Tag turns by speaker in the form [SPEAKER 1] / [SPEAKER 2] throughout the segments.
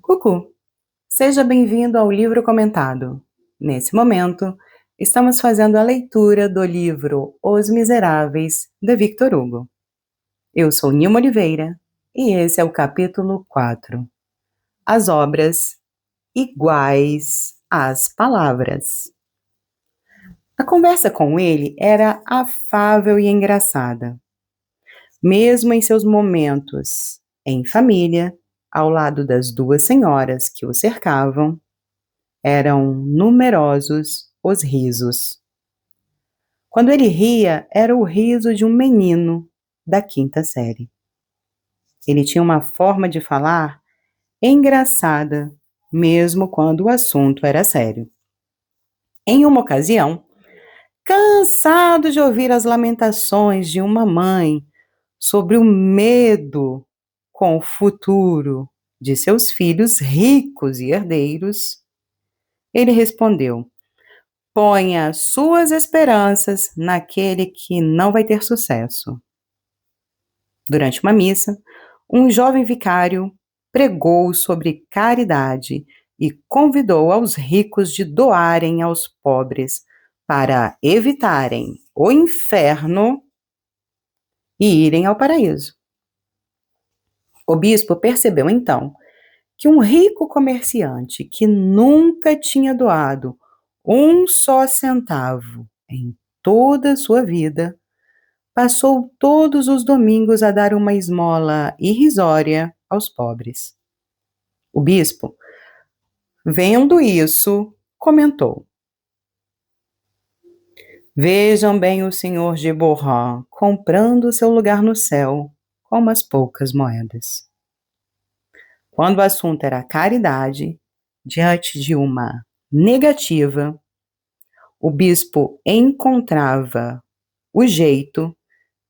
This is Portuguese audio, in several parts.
[SPEAKER 1] Cucu, seja bem-vindo ao livro comentado. Nesse momento, estamos fazendo a leitura do livro Os Miseráveis, de Victor Hugo. Eu sou Nilma Oliveira e esse é o capítulo 4. As obras iguais às palavras. A conversa com ele era afável e engraçada. Mesmo em seus momentos em família, ao lado das duas senhoras que o cercavam, eram numerosos os risos. Quando ele ria, era o riso de um menino da quinta série. Ele tinha uma forma de falar engraçada, mesmo quando o assunto era sério. Em uma ocasião, cansado de ouvir as lamentações de uma mãe sobre o medo com o futuro de seus filhos ricos e herdeiros, ele respondeu: ponha suas esperanças naquele que não vai ter sucesso. Durante uma missa, um jovem vicário pregou sobre caridade e convidou aos ricos de doarem aos pobres para evitarem o inferno e irem ao paraíso. O bispo percebeu então que um rico comerciante que nunca tinha doado um só centavo em toda a sua vida passou todos os domingos a dar uma esmola irrisória aos pobres. O bispo, vendo isso, comentou: vejam bem o senhor de Borrand comprando seu lugar no céu com umas poucas moedas. Quando o assunto era caridade, diante de uma negativa, o bispo encontrava o jeito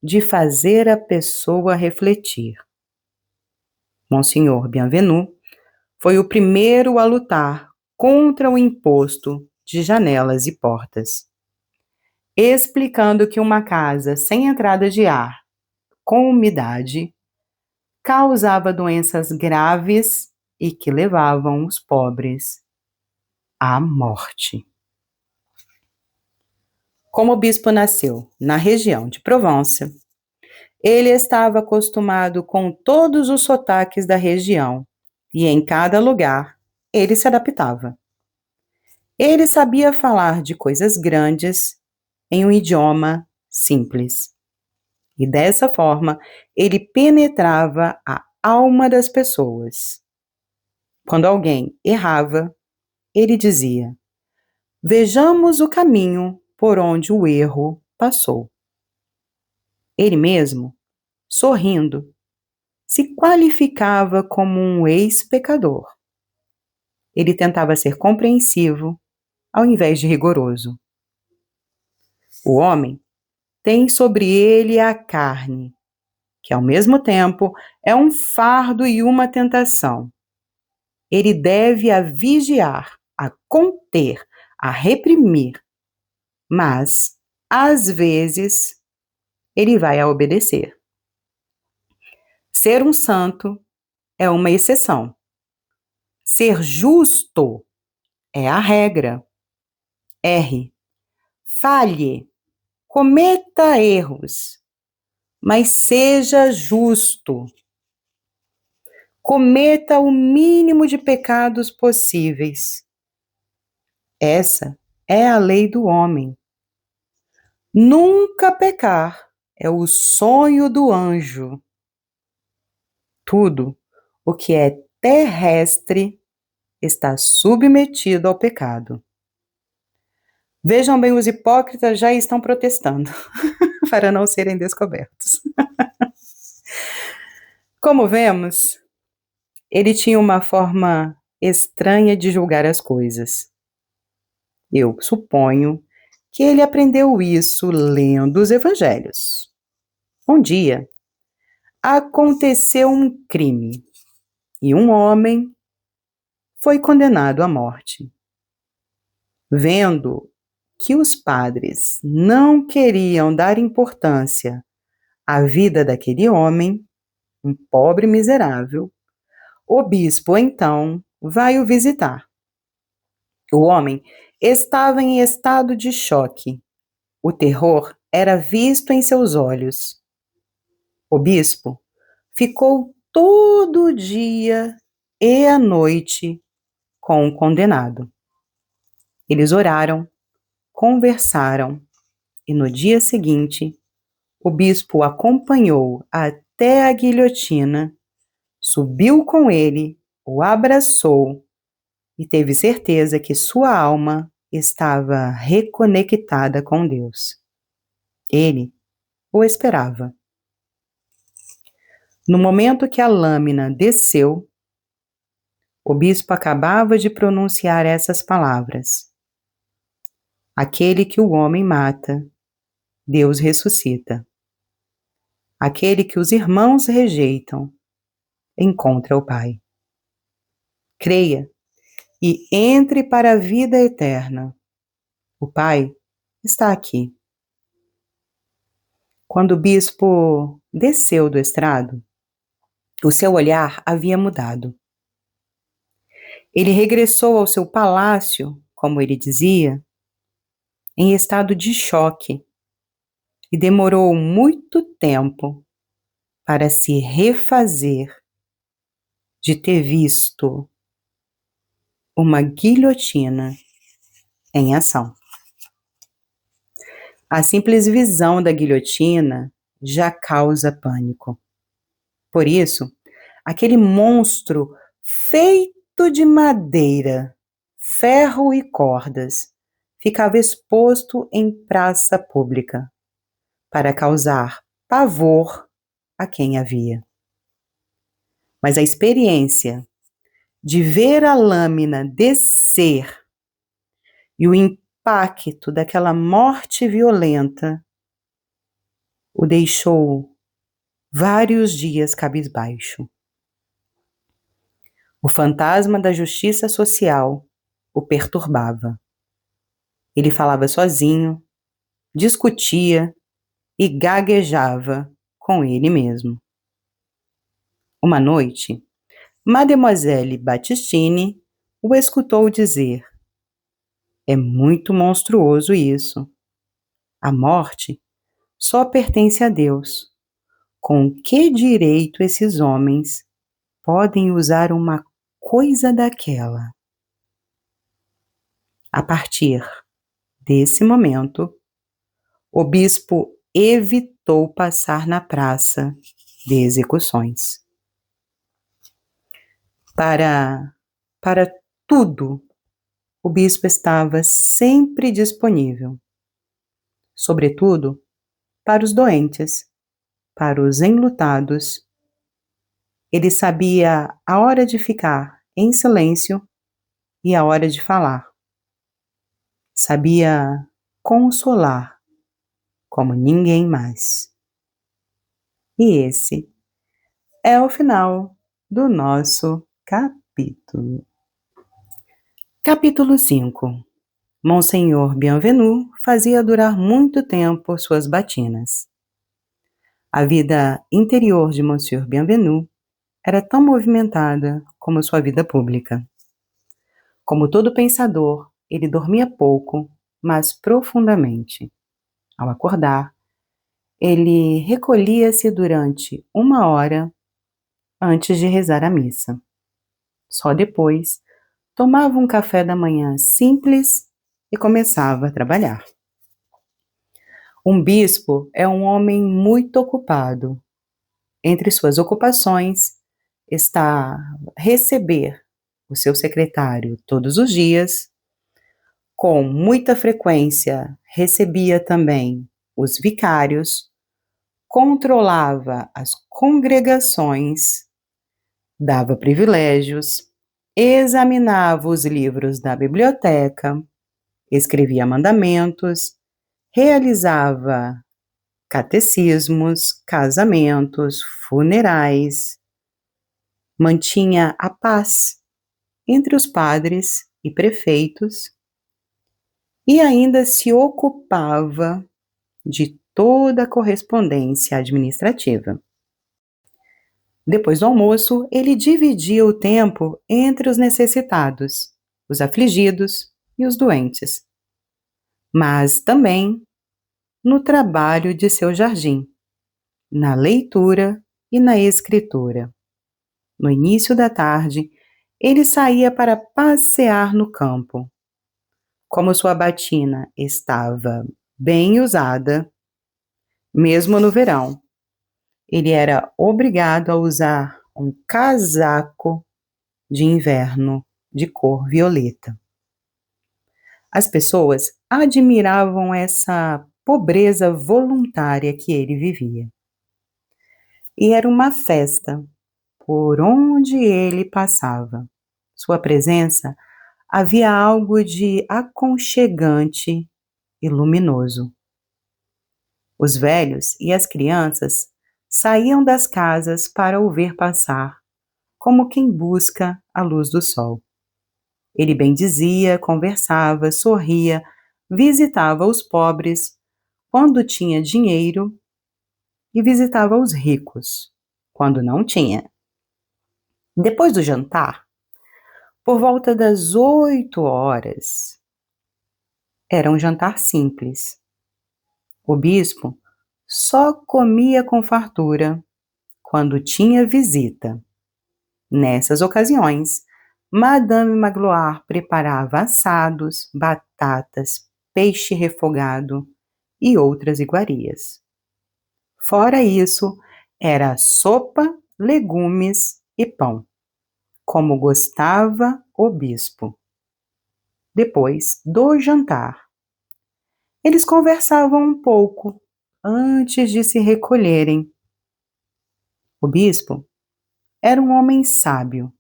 [SPEAKER 1] de fazer a pessoa refletir. Monsenhor Bienvenu foi o primeiro a lutar contra o imposto de janelas e portas, explicando que uma casa sem entrada de ar, com umidade, causava doenças graves e que levavam os pobres à morte. Como o bispo nasceu na região de Provence, ele estava acostumado com todos os sotaques da região e em cada lugar ele se adaptava. Ele sabia falar de coisas grandes em um idioma simples. E dessa forma, ele penetrava a alma das pessoas. Quando alguém errava, ele dizia: vejamos o caminho por onde o erro passou. Ele mesmo, sorrindo, se qualificava como um ex-pecador. Ele tentava ser compreensivo ao invés de rigoroso. O homem tem sobre ele a carne, que ao mesmo tempo é um fardo e uma tentação. Ele deve a vigiar, a conter, a reprimir, mas, às vezes, ele vai a obedecer. Ser um santo é uma exceção. Ser justo é a regra. Erre, falhe, cometa erros, mas seja justo. Cometa o mínimo de pecados possíveis. Essa é a lei do homem. Nunca pecar é o sonho do anjo. Tudo o que é terrestre está submetido ao pecado. Vejam bem, os hipócritas já estão protestando para não serem descobertos. Como vemos, ele tinha uma forma estranha de julgar as coisas. Eu suponho que ele aprendeu isso lendo os evangelhos. Um dia, aconteceu um crime e um homem foi condenado à morte. Vendo que os padres não queriam dar importância à vida daquele homem, um pobre miserável, O bispo, então, vai o visitar. O homem estava em estado de choque. O terror era visto em seus olhos. O bispo ficou todo o dia e a noite com o condenado. Eles oraram, conversaram e no dia seguinte, o bispo o acompanhou até a guilhotina, subiu com ele, o abraçou e teve certeza que sua alma estava reconectada com Deus. Ele o esperava. No momento que a lâmina desceu, o bispo acabava de pronunciar essas palavras: Aquele que o homem mata, Deus ressuscita. Aquele que os irmãos rejeitam, encontra o Pai. Creia e entre para a vida eterna. O Pai está aqui. Quando o bispo desceu do estrado, o seu olhar havia mudado. Ele regressou ao seu palácio, como ele dizia, em estado de choque e demorou muito tempo para se refazer de ter visto uma guilhotina em ação. A simples visão da guilhotina já causa pânico. Por isso, aquele monstro feito de madeira, ferro e cordas ficava exposto em praça pública para causar pavor a quem a via. Mas a experiência de ver a lâmina descer e o impacto daquela morte violenta o deixou vários dias cabisbaixo. O fantasma da justiça social o perturbava. Ele falava sozinho, discutia e gaguejava com ele mesmo. Uma noite, Mademoiselle Battistini o escutou dizer: É muito monstruoso isso. A morte só pertence a Deus. Com que direito esses homens podem usar uma coisa daquela? A partir desse momento, o bispo evitou passar na praça de execuções. Para tudo, o bispo estava sempre disponível, sobretudo para os doentes, para os enlutados. Ele sabia a hora de ficar em silêncio e a hora de falar. Sabia consolar como ninguém mais. E esse é o final do nosso capítulo. Capítulo 5. Monsenhor Bienvenu fazia durar muito tempo suas batinas. A vida interior de Monsieur Bienvenu era tão movimentada como sua vida pública. Como todo pensador, ele dormia pouco, mas profundamente. Ao acordar, ele recolhia-se durante 1 hora antes de rezar a missa. Só depois, tomava um café da manhã simples e começava a trabalhar. Um bispo é um homem muito ocupado. Entre suas ocupações está receber o seu secretário todos os dias. Com muita frequência, recebia também os vicários, controlava as congregações, dava privilégios, examinava os livros da biblioteca, escrevia mandamentos, realizava catecismos, casamentos, funerais, mantinha a paz entre os padres e prefeitos e ainda se ocupava de toda a correspondência administrativa. Depois do almoço, ele dividia o tempo entre os necessitados, os afligidos e os doentes, mas também no trabalho de seu jardim, na leitura e na escritura. No início da tarde, ele saía para passear no campo. Como sua batina estava bem usada, mesmo no verão, ele era obrigado a usar um casaco de inverno de cor violeta. As pessoas admiravam essa pobreza voluntária que ele vivia. E era uma festa por onde ele passava. Sua presença havia algo de aconchegante e luminoso. Os velhos e as crianças saíam das casas para o ver passar, como quem busca a luz do sol. Ele bendizia, conversava, sorria, visitava os pobres quando tinha dinheiro e visitava os ricos quando não tinha. Depois do jantar, por volta das 8 horas, era um jantar simples. O bispo só comia com fartura quando tinha visita. Nessas ocasiões, Madame Magloire preparava assados, batatas, peixe refogado e outras iguarias. Fora isso, era sopa, legumes e pão, como gostava o bispo. Depois do jantar, eles conversavam um pouco antes de se recolherem. O bispo era um homem sábio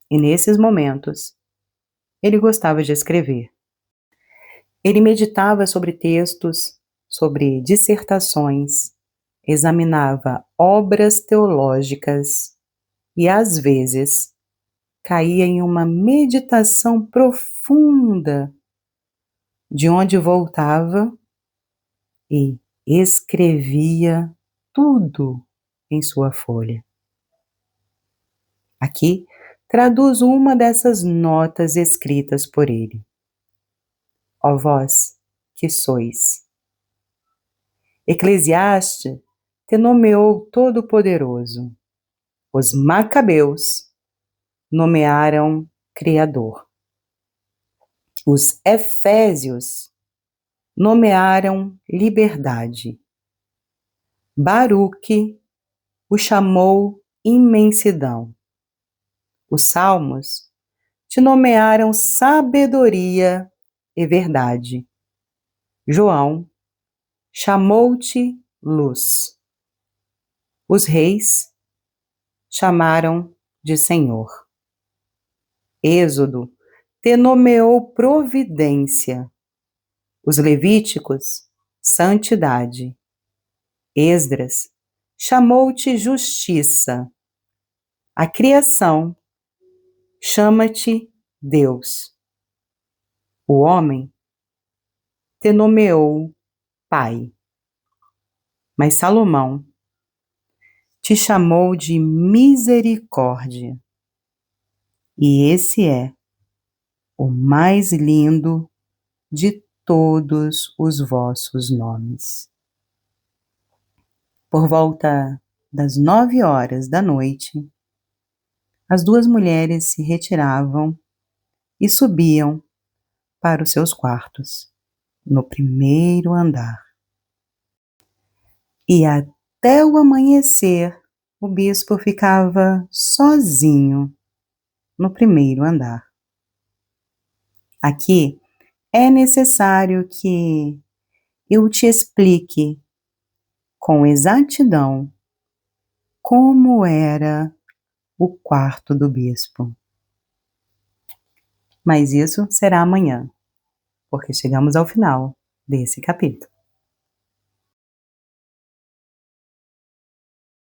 [SPEAKER 1] e, nesses momentos, ele gostava de escrever. Ele meditava sobre textos, sobre dissertações, examinava obras teológicas e, às vezes, caía em uma meditação profunda, de onde voltava e escrevia tudo em sua folha. Aqui traduzo uma dessas notas escritas por ele. Ó vós que sois. Eclesiastes te nomeou Todo-Poderoso. Os Macabeus nomearam Criador. Os Efésios nomearam Liberdade. Baruque o chamou Imensidão. Os Salmos te nomearam Sabedoria e Verdade. João chamou-te Luz. Os reis chamaram de Senhor. Êxodo te nomeou Providência. Os Levíticos, Santidade. Esdras chamou-te Justiça. A criação chama-te Deus. O homem te nomeou Pai. Mas Salomão te chamou de Misericórdia. E esse é o mais lindo de todos os vossos nomes. Por volta das 9 horas da noite, as duas mulheres se retiravam e subiam para os seus quartos, no primeiro andar. E até o amanhecer, o bispo ficava sozinho no primeiro andar. Aqui é necessário que eu te explique com exatidão como era o quarto do bispo. Mas isso será amanhã, porque chegamos ao final desse capítulo.